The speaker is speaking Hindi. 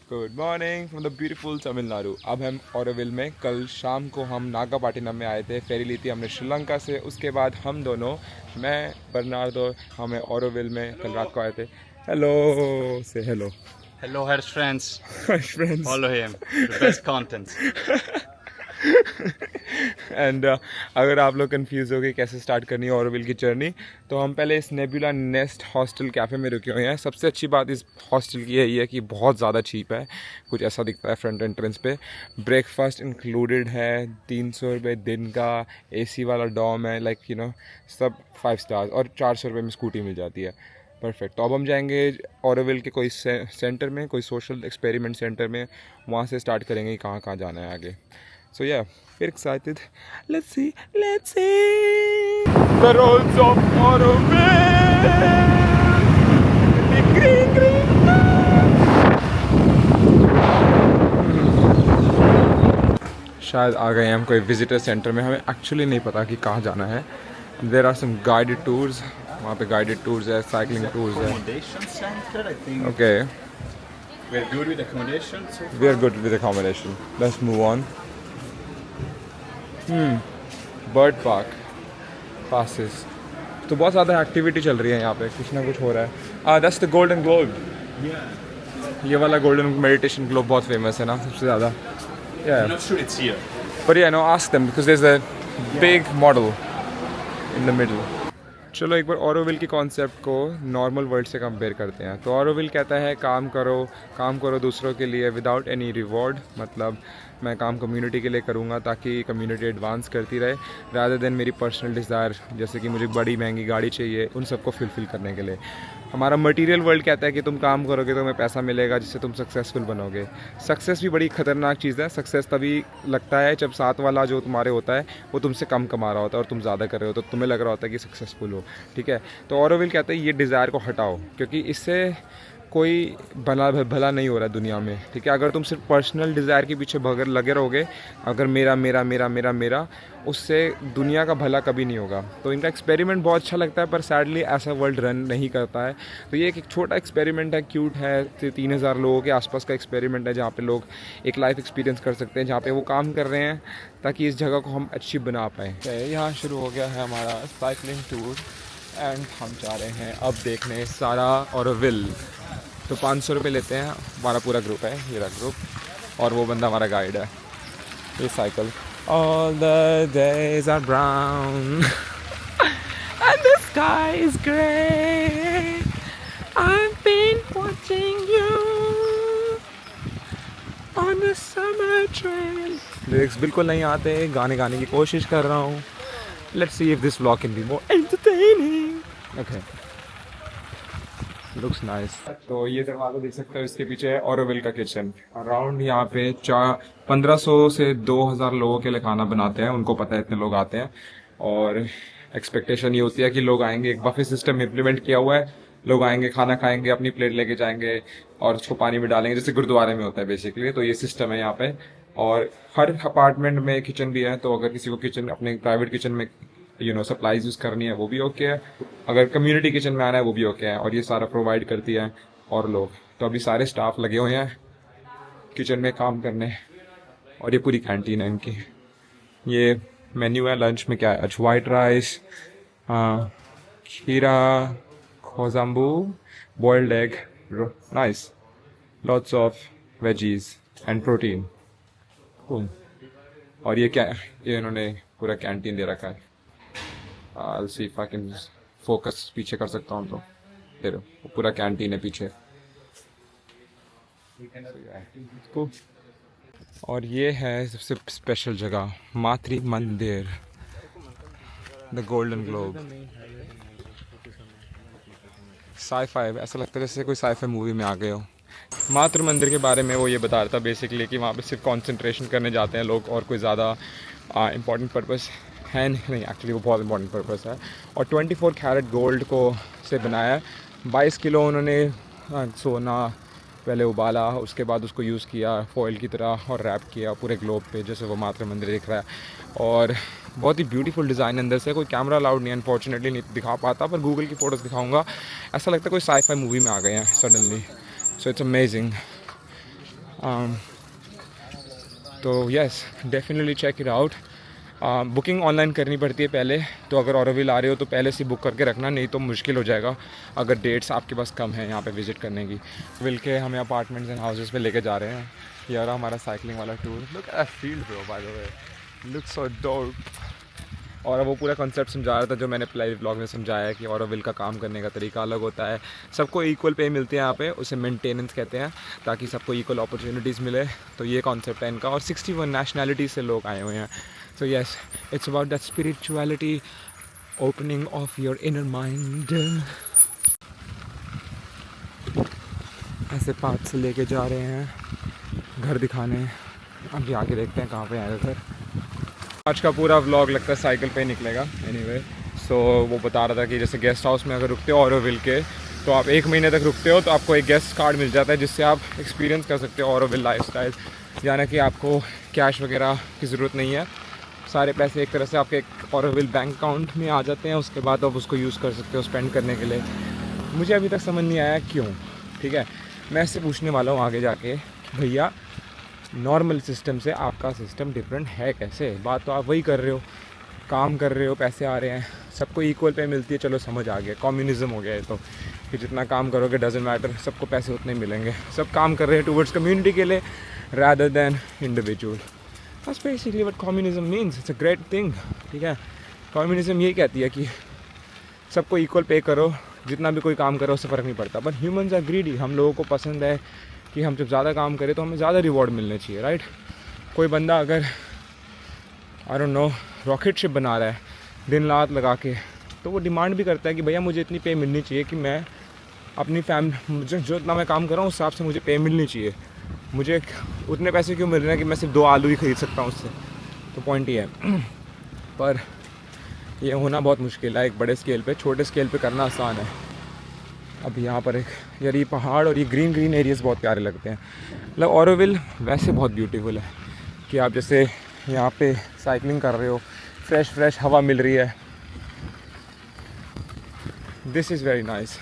Good morning from the beautiful Tamil Nadu. अब हम ऑरोविल में, कल शाम को हम नागापाटिनम में आए थे, फेरी ली थी हमने श्रीलंका से। उसके बाद हम दोनों, मैं बर्नार्डो, हमें ऑरोविल में कल रात को आए थे। हेलो से hello. Hello, Harsh friends. Friends Follow him. The best contents. And अगर आप लोग कंफ्यूज हो गए कैसे स्टार्ट करनी है ऑरोविल की जर्नी, तो हम पहले इस नेबुला नेस्ट हॉस्टल कैफ़े में रुके हुए हैं। सबसे अच्छी बात इस हॉस्टल की यही है कि बहुत ज़्यादा चीप है, कुछ ऐसा दिखता है फ्रंट एंट्रेंस पे। ब्रेकफास्ट इंक्लूडेड है, 300 रुपये दिन का, एसी वाला डॉम है, लाइक यू नो सब 5 स्टार्स, और 400 रुपये में स्कूटी मिल जाती है। परफेक्ट। तो अब हम जाएंगे ऑरोविल के कोई सेंटर में, कोई सोशल एक्सपेरिमेंट सेंटर में, वहाँ से स्टार्ट करेंगे कि कहाँ कहाँ जाना है आगे। So yeah, we're excited. Let's see. The roads of Auroville. The green. शायद आ गए हम कोई विजिटर सेंटर में। हमें एक्चुअली नहीं पता कि कहाँ जाना है। There are some guided tours. वहाँ पे guided tours है, cycling tours है. Accommodation center, I think. Okay, We're good with accommodation. So we are good with accommodation. Let's move on. Bird park passes, तो बहुत ज़्यादा एक्टिविटी चल रही है यहाँ पे, कुछ ना कुछ हो रहा है। That's the golden globe. ये वाला गोल्डन मेडिटेशन ग्लोब बहुत फेमस है ना सबसे ज़्यादा। I'm not sure it's here. But yeah, no, ask them because there's a big model in the middle. चलो एक बार ऑरोविल की कॉन्सेप्ट को नॉर्मल वर्ल्ड से कंपेयर करते हैं। तो ऑरोविल कहता है काम करो दूसरों के लिए विदाउट एनी रिवॉर्ड। मतलब मैं काम कम्युनिटी के लिए करूँगा ताकि कम्युनिटी एडवांस करती रहे, रादर देन मेरी पर्सनल डिज़ायर, जैसे कि मुझे बड़ी महंगी गाड़ी चाहिए, उन सबको फुलफ़िल करने के लिए। हमारा मटेरियल वर्ल्ड कहता है कि तुम काम करोगे तो तुम्हें पैसा मिलेगा जिससे तुम सक्सेसफुल बनोगे। सक्सेस भी बड़ी ख़तरनाक चीज़ है। सक्सेस तभी लगता है जब साथ वाला जो तुम्हारे होता है वो तुमसे कम कमा रहा होता है और तुम ज़्यादा कर रहे हो, तो तुम्हें लग रहा होता है कि सक्सेसफुल हो। ठीक है, तो ऑरोविल कहते हैं ये डिज़ायर को हटाओ, क्योंकि इससे कोई भला नहीं हो रहा है दुनिया में। ठीक है, अगर तुम सिर्फ पर्सनल डिज़ायर के पीछे भगर लगे रहोगे, अगर मेरा मेरा मेरा मेरा मेरा, उससे दुनिया का भला कभी नहीं होगा। तो इनका एक्सपेरिमेंट बहुत अच्छा लगता है, पर सैडली ऐसा वर्ल्ड रन नहीं करता है। तो ये एक छोटा एक्सपेरिमेंट है, क्यूट है। 3000 लोगों के आसपास का एक्सपेरिमेंट है, जहाँ पे लोग एक लाइफ एक्सपीरियंस कर सकते हैं, जहाँ पे वो काम कर रहे हैं ताकि इस जगह को हम अच्छी बना पाएँ। यहाँ शुरू हो गया है हमारा साइकिलिंग टूर एंड हम जा रहे हैं अब देखने सारा ऑरोविल। तो 500 रुपये लेते हैं, हमारा पूरा ग्रुप है, मेरा ग्रुप, और वो बंदा हमारा गाइड है। ये cycle. All the days are brown and the sky is grey. I've been watching you on the summer train. Lyrics बिल्कुल नहीं आते, गाने गाने की कोशिश कर रहा हूँ। Let's see if this vlog can be more entertaining. Okay. Looks nice. तो ये दरवाजा देख सकते हो, इसके पीछे है ऑरोविल का किचन। अराउंड यहाँ पे 1500 से 2000 लोगों के लिए खाना बनाते हैं, उनको पता है इतने लोग आते हैं। और एक्सपेक्टेशन ये होती है कि लोग आएंगे, एक बफे सिस्टम इम्प्लीमेंट किया हुआ है, लोग आएंगे, खाना खाएंगे, अपनी प्लेट लेके जाएंगे और उसको पानी में डालेंगे, जैसे गुरुद्वारे में होता है बेसिकली। तो ये सिस्टम है यहाँ पे, और हर अपार्टमेंट में किचन भी है। तो अगर किसी को किचन, अपने प्राइवेट किचन में सप्लाईज यूज़ करनी है वो भी ओके है, अगर कम्युनिटी किचन में आना है वो भी ओके है, और ये सारा प्रोवाइड करती है और लोग। तो अभी सारे स्टाफ लगे हुए हैं किचन में काम करने, और ये पूरी कैंटीन है इनकी। ये मेन्यू है लंच में, क्या है आज, वाइट राइस, खीरा, खोजाम्बू, boiled egg, nice, lots of veggies and protein. और ये क्या, ये इन्होंने पूरा कैंटीन दे रखा है। I'll see if I can focus पीछे कर सकता हूँ, तो फिर वो पूरा कैंटीन है पीछे। और ये है सबसे स्पेशल जगह, मातृ मंदिर, द गोल्डन ग्लोब। साई-फाई, ऐसा लगता है जैसे कोई साई-फाई मूवी में आ गए हो। मातृ मंदिर के बारे में वो ये बता रहा था बेसिकली कि वहाँ पे सिर्फ कंसंट्रेशन करने जाते हैं लोग, और कोई ज़्यादा इम्पोर्टेंट पर्पस है नहीं। एक्चुअली वो बहुत इंपॉर्टेंट पर्पस है, और 24 कैरेट गोल्ड को से बनाया है। 22 किलो उन्होंने सोना पहले उबाला, उसके बाद उसको यूज़ किया फॉइल की तरह और रैप किया पूरे ग्लोब पे, जैसे वो मातृ मंदिर दिख रहा है। और बहुत ही ब्यूटीफुल डिज़ाइन अंदर से। कोई कैमरा अलाउड नहीं है, अनफॉर्चुनेटली नहीं दिखा पाता, पर गूगल की फ़ोटोज़ दिखाऊंगा। ऐसा लगता है कोई साई-फाई मूवी में आ गए हैं सडनली। So it's amazing. तो yes, definitely check it out. Booking online करनी पड़ती है पहले, तो अगर ऑरोविल आ रहे हो तो पहले से बुक करके रखना, नहीं तो मुश्किल हो जाएगा अगर डेट्स आपके पास कम है यहाँ पे विज़िट करने की। विल के हमें अपार्टमेंट्स एंड हाउसेस पे लेके जा रहे हैं। ये रहा हमारा साइकिलिंग वाला tour. Look at field bro, by the way, look so dope. और वो पूरा कॉन्सेप्ट समझा रहा था जो मैंने पहले व्लॉग में समझाया है कि ऑरोविल का काम करने का तरीका अलग होता है। सबको इक्वल पे मिलती है यहाँ पे, उसे मेंटेनेंस कहते हैं, ताकि सबको इक्वल अपॉर्चुनिटीज़ मिले। तो ये कॉन्सेप्ट है इनका, और 61 नेशनैलिटी से लोग आए हुए हैं। So yes, it's about that spirituality, opening of your inner mind. ऐसे पाथ से लेके जा रहे हैं घर दिखाने। अभी आगे देखते हैं कहाँ पे आएगा घर। आज का पूरा व्लॉग लगता है साइकिल पे ही निकलेगा। एनीवे, सो वो बता रहा था कि जैसे गेस्ट हाउस में अगर रुकते हो ऑरोविल के, तो आप 1 महीने तक रुकते हो तो आपको एक गेस्ट कार्ड मिल जाता है, जिससे आप एक्सपीरियंस कर सकते हो ऑरोविल लाइफस्टाइल। यानी कि आपको कैश वगैरह की ज़रूरत नहीं है, सारे पैसे एक तरह से आपके ऑरोविल बैंक अकाउंट में आ जाते हैं। उसके बाद आप उसको यूज़ कर सकते हो स्पेंड करने के लिए। मुझे अभी तक समझ नहीं आया क्यों, ठीक है। मैं इससे पूछने वाला हूँ आगे जाके, भैया नॉर्मल सिस्टम से आपका सिस्टम डिफरेंट है कैसे? बात तो आप वही कर रहे हो, काम कर रहे हो, पैसे आ रहे हैं, सबको इक्वल पे मिलती है। चलो समझ आ गया, कम्युनिज्म हो गया ये तो, कि जितना काम करोगे डजेंट मैटर, सबको पैसे उतने मिलेंगे। सब काम कर रहे हैं टूवर्ड्स कम्युनिटी के लिए rather than individual. That's basically what communism means. It's a great thing, ठीक है। कम्युनिज्म यही कहती है कि सबको इक्वल पे करो, जितना भी कोई काम करो उससे फ़र्क नहीं पड़ता। बट ह्यूमन्स आर ग्रीडी, हम लोगों को पसंद है कि हम जब ज़्यादा काम करें तो हमें ज़्यादा रिवॉर्ड मिलने चाहिए, राइट। कोई बंदा अगर I don't know rocket ship बना रहा है दिन रात लगा के, तो वो डिमांड भी करता है कि भैया मुझे इतनी पे मिलनी चाहिए कि मैं अपनी फैमिली, मुझे जो इतना मैं काम कर रहा हूँ उस हिसाब से मुझे पे मिलनी चाहिए। मुझे उतने पैसे क्यों मिल रहे हैं कि मैं सिर्फ 2 आलू ही ख़रीद सकता हूँ उससे। तो पॉइंट ये है। पर ये होना बहुत मुश्किल है एक बड़े स्केल पे। छोटे स्केल पे करना आसान है। अब यहाँ पर एक यार ये पहाड़ और ये ग्रीन ग्रीन एरियाज़ बहुत प्यारे लगते हैं। मतलब ऑरोविल वैसे बहुत ब्यूटीफुल है कि आप जैसे यहाँ पे साइकिलिंग कर रहे हो, फ्रेश हवा मिल रही है। This is very nice.